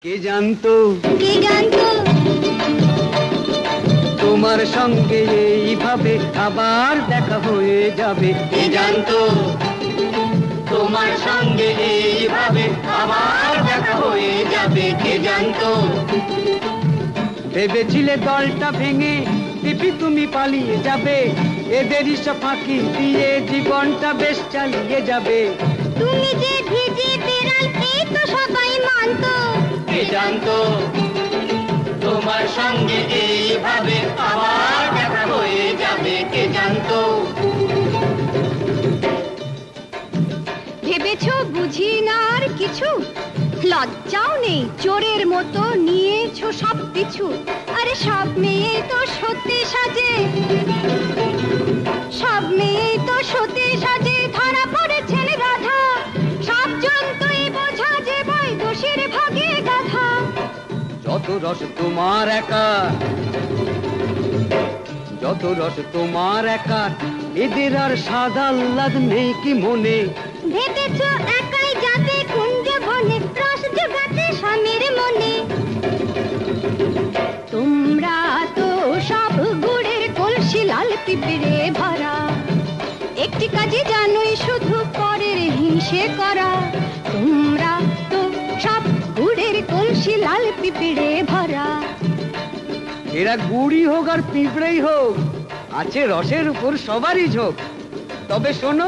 কে জানতো তোমার সঙ্গে এইভাবে আবার দেখা হয়ে যাবে? কে জানতো তোমার সঙ্গে এইভাবে আবার দেখা হয়ে যাবে? কে জানতো? ভেবেছিলে দলটা ভেঙে দিবি তুমি পালিয়ে যাবে, এদেরই সব ফাঁকি দিয়ে জীবনটা বেশ চালিয়ে যাবে। তুমি যে ভিজে বেড়াল এই তো সবাই মানতো। কে জানতো তোমার সঙ্গে এইভাবে আবার দেখা হয়ে যাবে? কে জানতো? ভেবেছো বুঝি না আর কিছু, লজ্জাও নেই চোরের মতো নিয়েছো সব কিছু। আরে সব মেয়ে তো সত্যি সাজে, সব মেয়ে তো সত্যি সাজে, ধরা পড়েছেন রাধা। সব জন্তুই বোঝা যে বই দোষের ভাগে গাধা। যত রস তোমার একা, যত রস তোমার একা, এদের আর সাদা আহ্লাদ নেই কি মনে? ভেবেছো একাই যাবে কুঞ্জ বনে, রস জোগাতে স্বামীর মনে। তোমরা তো সব গুড়ের কলসি লাল পিঁপড়ে ভরা, একটি কাজে জানোই শুধু পরের হিংসে করা। তোমরা তো সব গুড়ের কলসি লাল পিঁপড়ে ভরা। এরা গুড়ি হোক আর পিঁপড়েই হোক, আছে রসের উপর সবারই ঝোঁক। তবে শোনো,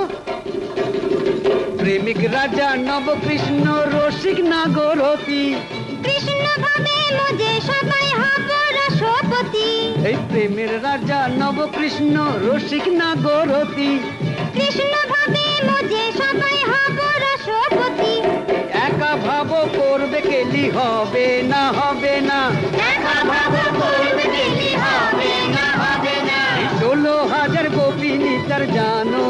প্রেমিক রাজা নবকৃষ্ণ রসিক নাগরতী, কৃষ্ণ ভাবে মজে সবাই হব রসপতি। এই প্রেমের রাজা নবকৃষ্ণ রসিক নাগরতী, কৃষ্ণ ভাবে মজে সবাই হব রসপতি। একা ভাবো করবে কেলি, হবে না হবে না। একা ভাবো করবে কেলি, হবে না হবে না। 16,000 গোপিনী তার জানো